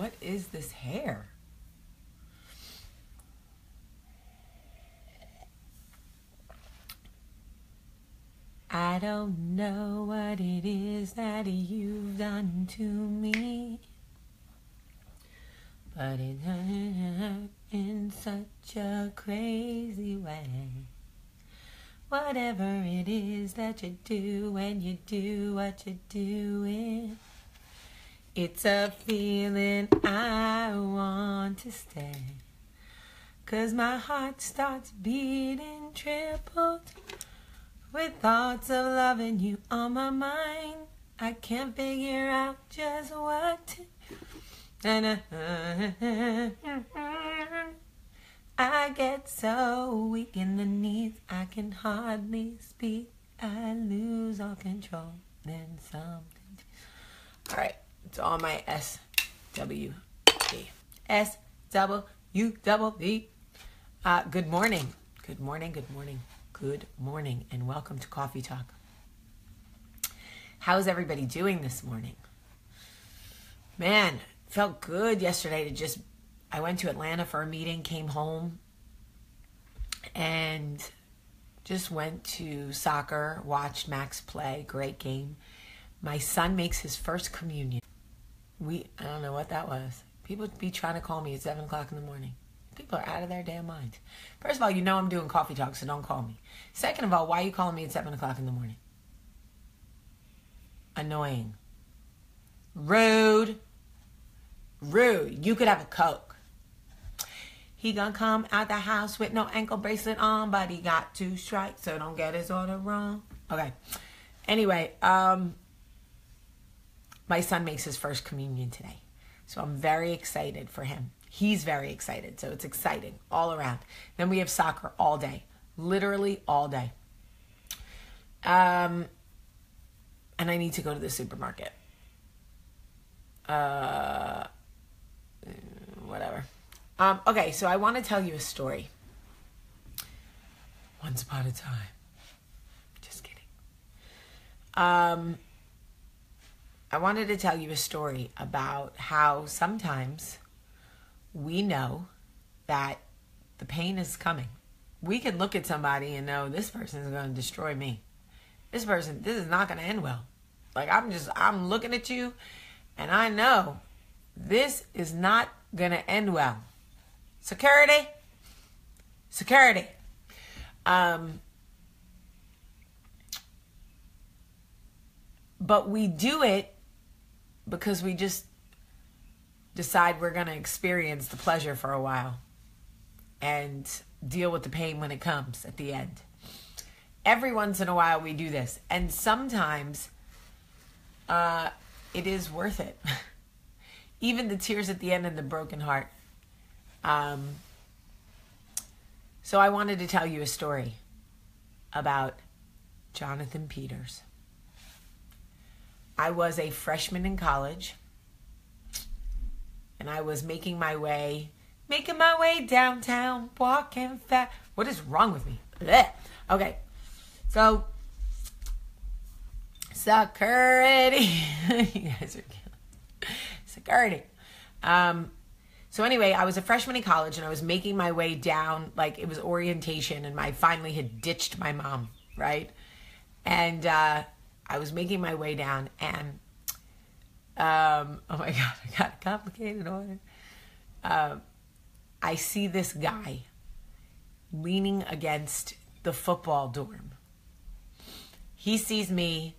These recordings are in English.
What is this hair? I don't know what it is that you've done to me, but it hurt in such a crazy way. Whatever it is that you do when you do what you're doing, it's a feeling I want to stay. 'Cause my heart starts beating tripled with thoughts of loving you on my mind. I can't figure out just what to... I get so weak in the knees, I can hardly speak. I lose all control, then something. All right, it's all my S-W-E. S-W-double-E. Good morning. Good morning, good morning. Good morning, and welcome to Coffee Talk. How's everybody doing this morning? Man, felt good yesterday to just... I went to Atlanta for a meeting, came home, and just went to soccer, watched Max play, great game. My son makes his first communion. I don't know what that was. People be trying to call me at 7 o'clock in the morning. People are out of their damn minds. First of all, you know I'm doing Coffee Talk, so don't call me. Second of all, why are you calling me at 7 o'clock in the morning? Annoying. Rude. You could have a Coke. He gonna come out the house with no ankle bracelet on, but he got 2 strikes, so don't get his order wrong. Okay. Anyway, my son makes his first communion today, so I'm very excited for him. He's very excited, so it's exciting all around. Then we have soccer all day, literally all day. And I need to go to the supermarket. Whatever. Okay, so I want to tell you a story. Once upon a time. Just kidding. I wanted to tell you a story about how sometimes we know that the pain is coming. We can look at somebody and know this person is going to destroy me. This is not going to end well. Like, I'm looking at you and I know this is not going to end well. Security. But we do it because we just decide we're going to experience the pleasure for a while and deal with the pain when it comes at the end. Every once in a while we do this, and sometimes it is worth it. Even the tears at the end and the broken heart. So I wanted to tell you a story about Jonathan Peters. I was a freshman in college, and I was making my way downtown, walking fast. What is wrong with me? Blech. Okay, so security. You guys are killing. Security. So anyway, I was a freshman in college, and I was making my way down, like it was orientation, and I finally had ditched my mom, right? And I was making my way down, and oh my God, I got a complicated order. I see this guy leaning against the football dorm. He sees me,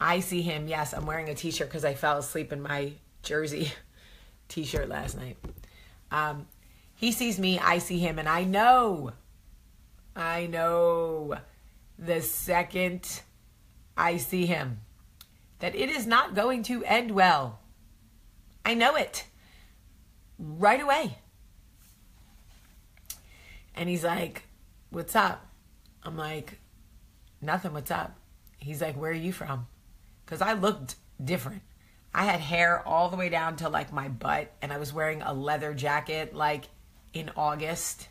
I see him. Yes, I'm wearing a t-shirt because I fell asleep in my jersey t-shirt last night. He sees me, I see him, and I know the second I see him that it is not going to end well. I know it right away. And he's like, "What's up?" I'm like, "Nothing, what's up?" He's like, "Where are you from?" Because I looked different. I had hair all the way down to like my butt, and I was wearing a leather jacket like in August.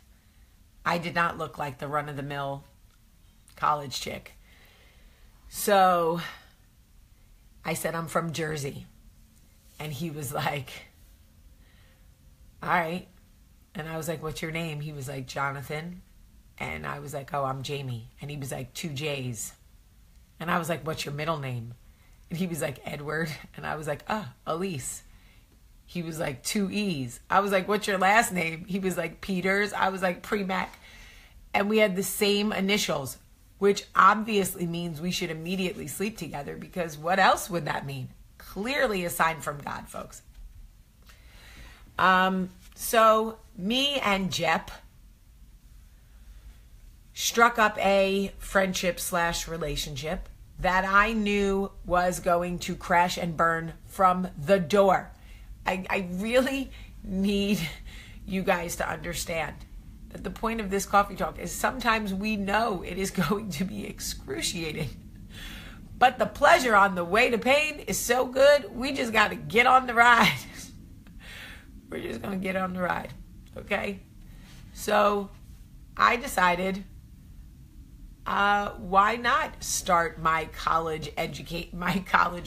I did not look like the run-of-the-mill college chick. So I said, "I'm from Jersey." And he was like, all right. And I was like, what's your name? He was like, Jonathan. And I was like, oh, I'm Jamie. And he was like, 2 J's. And I was like, what's your middle name? And he was like, Edward. And I was like, Elise. He was like, 2 E's. I was like, what's your last name? He was like, Peters. I was like, Premac. And we had the same initials, which obviously means we should immediately sleep together, because what else would that mean? Clearly a sign from God, folks. So me and Jep struck up a friendship/relationship that I knew was going to crash and burn from the door. I really need you guys to understand that the point of this coffee talk is sometimes we know it is going to be excruciating, but the pleasure on the way to pain is so good, we just got to get on the ride. We're just going to get on the ride, okay? So I decided, why not start my college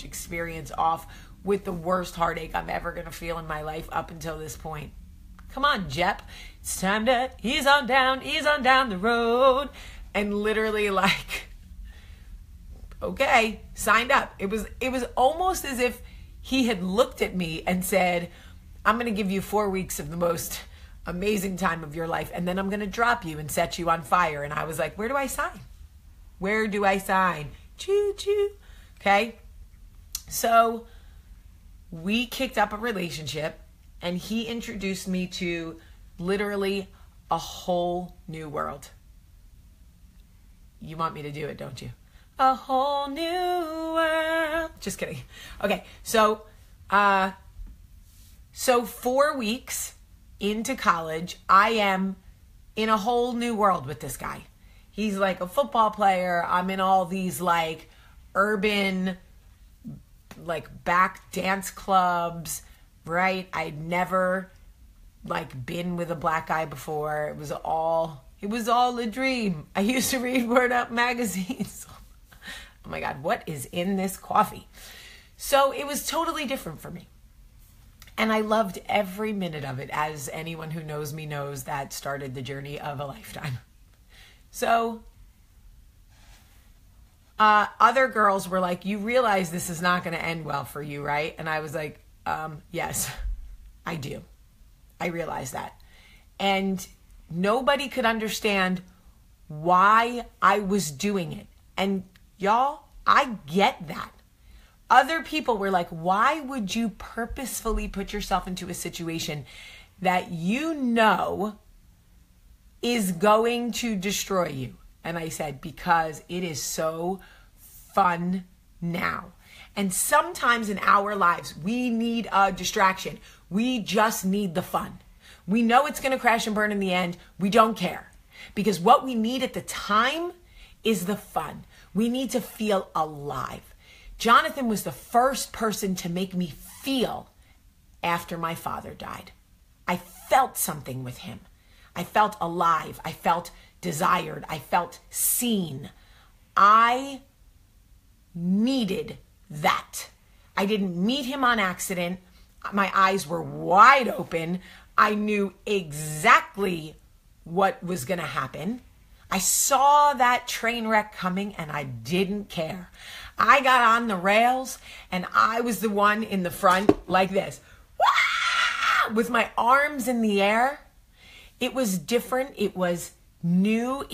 experience off with the worst heartache I'm ever going to feel in my life up until this point? Come on, Jep. It's time to ease on down the road. And literally like, okay, signed up. It was almost as if he had looked at me and said, I'm going to give you 4 weeks of the most amazing time of your life, and then I'm going to drop you and set you on fire. And I was like, where do I sign? Where do I sign? Choo choo. Okay. So we kicked up a relationship, and he introduced me to literally a whole new world. You want me to do it, don't you? A whole new world. Just kidding. Okay. So 4 weeks into college, I am in a whole new world with this guy. He's like a football player. I'm in all these like urban, like back dance clubs, right? I'd never like been with a black guy before. It was all a dream. I used to read Word Up magazines. Oh my God, what is in this coffee? So it was totally different for me. And I loved every minute of it, as anyone who knows me knows that started the journey of a lifetime. So other girls were like, you realize this is not going to end well for you, right? And I was like, yes, I do. I realize that. And nobody could understand why I was doing it. And y'all, I get that. Other people were like, why would you purposefully put yourself into a situation that you know is going to destroy you? And I said, because it is so fun now. And sometimes in our lives, we need a distraction. We just need the fun. We know it's going to crash and burn in the end. We don't care. Because what we need at the time is the fun. We need to feel alive. Jonathan was the first person to make me feel after my father died. I felt something with him. I felt alive. I felt desired. I felt seen. I needed that. I didn't meet him on accident. My eyes were wide open. I knew exactly what was going to happen. I saw that train wreck coming and I didn't care. I got on the rails and I was the one in the front like this, with my arms in the air. It was different. It was new.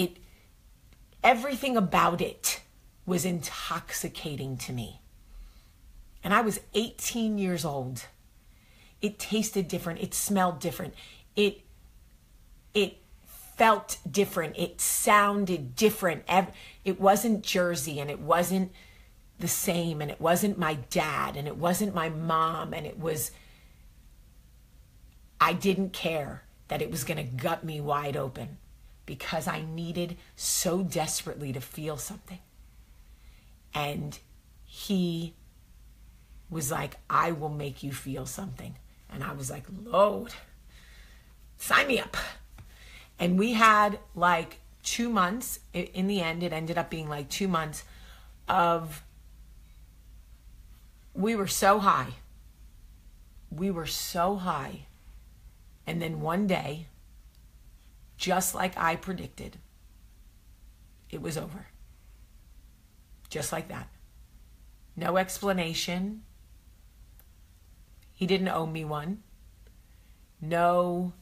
Everything about it was intoxicating to me. And I was 18 years old. It tasted different. It smelled different. It felt different. It sounded different. It wasn't Jersey, and it wasn't the same, and it wasn't my dad, and it wasn't my mom, and I didn't care that it was going to gut me wide open, because I needed so desperately to feel something. And he was like, I will make you feel something. And I was like, Lord, sign me up. And we had like 2 months. In the end, it ended up being like 2 months of, we were so high. We were so high And then one day, just like I predicted, it was over. Just like that. No explanation. He didn't owe me one. No,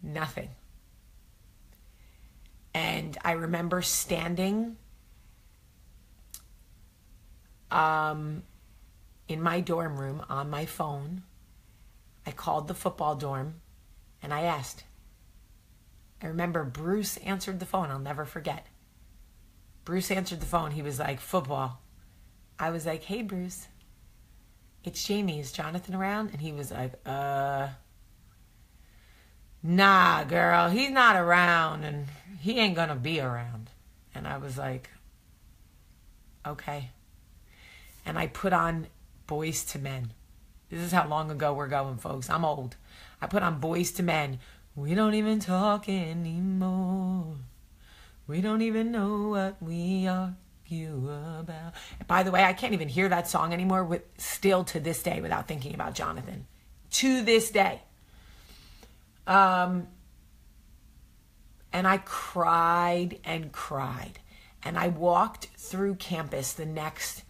nothing. And I remember standing in my dorm room on my phone. I called the football dorm and I asked. I remember Bruce answered the phone. I'll never forget. Bruce answered the phone. He was like, football. I was like, hey, Bruce, it's Jamie. Is Jonathan around? And he was like, nah, girl, he's not around and he ain't gonna be around. And I was like, okay. And I put on Boys to Men. This is how long ago we're going, folks. I'm old. I put on Boys to Men. We don't even talk anymore. We don't even know what we argue about. And by the way, I can't even hear that song anymore still to this day without thinking about Jonathan. To this day. And I cried and cried. And I walked through campus the next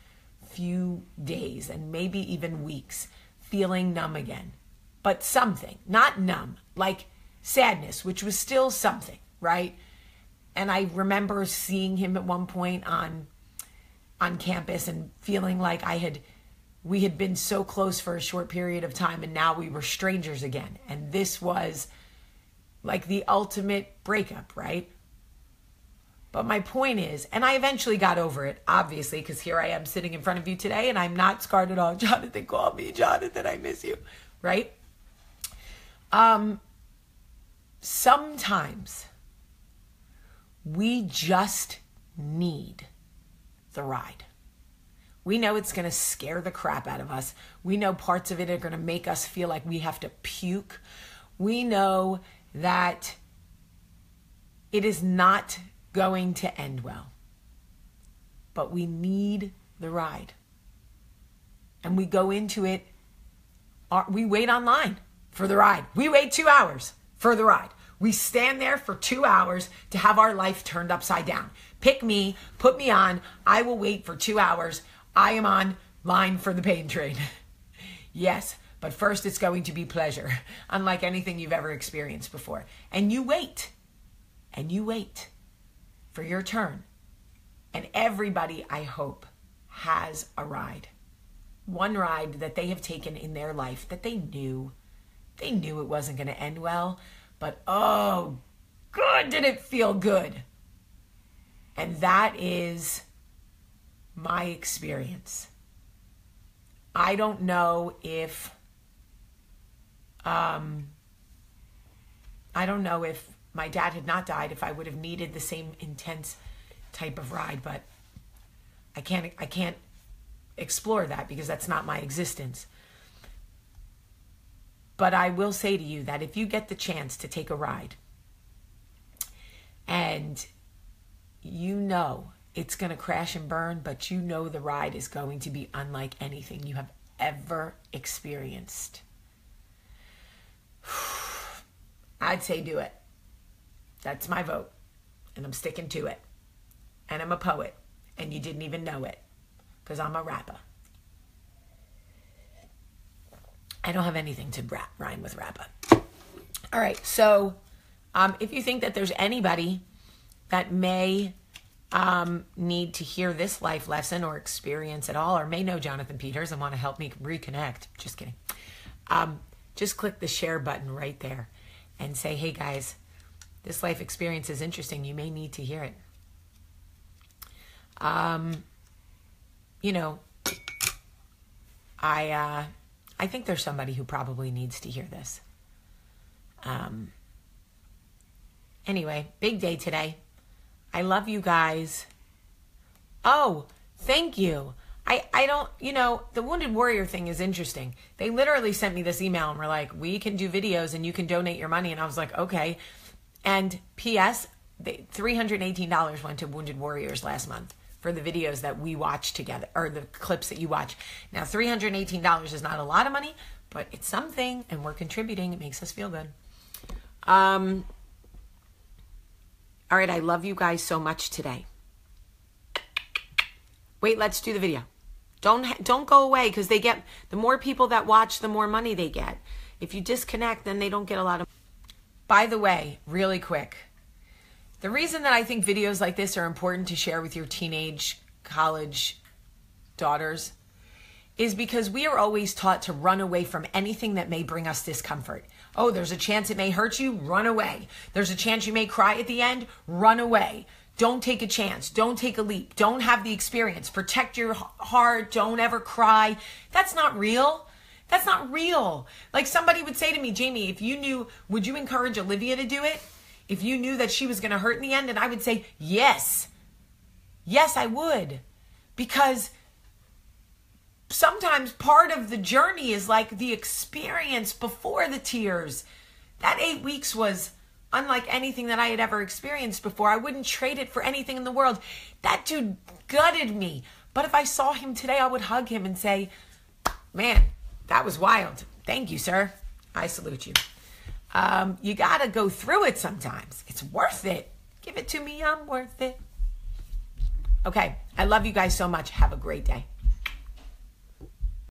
few days and maybe even weeks feeling numb again. But something, not numb, like sadness, which was still something, right? And I remember seeing him at one point on campus and feeling like we had been so close for a short period of time and now we were strangers again. And this was like the ultimate breakup, right? But my point is, and I eventually got over it, obviously, because here I am sitting in front of you today and I'm not scarred at all. Jonathan, call me. Jonathan, I miss you, right? Sometimes we just need the ride. We know it's going to scare the crap out of us. We know parts of it are going to make us feel like we have to puke. We know that it is not going to end well. But we need the ride. And we go into it, we wait online for the ride. We wait 2 hours for the ride. We stand there for 2 hours to have our life turned upside down. Pick me, put me on. I will wait for 2 hours. I am on line for the pain train. Yes, but first it's going to be pleasure, unlike anything you've ever experienced before. And you wait, and you wait for your turn. And everybody, I hope, has a ride. One ride that they have taken in their life that they knew it wasn't going to end well, but oh, God, did it feel good. And that is my experience. I don't know if my dad had not died, if I would have needed the same intense type of ride, but I can't explore that because that's not my existence. But I will say to you that if you get the chance to take a ride and you know it's going to crash and burn, but you know the ride is going to be unlike anything you have ever experienced, I'd say do it. That's my vote. And I'm sticking to it. And I'm a poet. And you didn't even know it. Because I'm a rapper. I don't have anything to rhyme with rapper. All right. So if you think that there's anybody that may need to hear this life lesson or experience at all, or may know Jonathan Peters and want to help me reconnect, just kidding. Just click the share button right there and say, hey guys, this life experience is interesting. You may need to hear it. I think there's somebody who probably needs to hear this. Anyway, big day today. I love you guys. Oh, thank you. I don't, the Wounded Warrior thing is interesting. They literally sent me this email and were like, we can do videos and you can donate your money. And I was like, okay. And P.S., $318 went to Wounded Warriors last month for the videos that we watched together, or the clips that you watch. Now, $318 is not a lot of money, but it's something, and we're contributing. It makes us feel good. All right, I love you guys so much today. Wait, let's do the video. Don't go away, because the more people that watch, the more money they get. If you disconnect, then they don't get a lot of. By the way, really quick, the reason that I think videos like this are important to share with your teenage college daughters is because we are always taught to run away from anything that may bring us discomfort. Oh, there's a chance it may hurt you, run away. There's a chance you may cry at the end, run away. Don't take a chance. Don't take a leap. Don't have the experience. Protect your heart. Don't ever cry. That's not real. That's not real. Like somebody would say to me, Jamie, if you knew, would you encourage Olivia to do it? If you knew that she was going to hurt in the end? And I would say, yes. Yes, I would. Because sometimes part of the journey is like the experience before the tears. That 8 weeks was unlike anything that I had ever experienced before. I wouldn't trade it for anything in the world. That dude gutted me. But if I saw him today, I would hug him and say, man, that was wild. Thank you, sir. I salute you. You got to go through it sometimes. It's worth it. Give it to me. I'm worth it. Okay. I love you guys so much. Have a great day.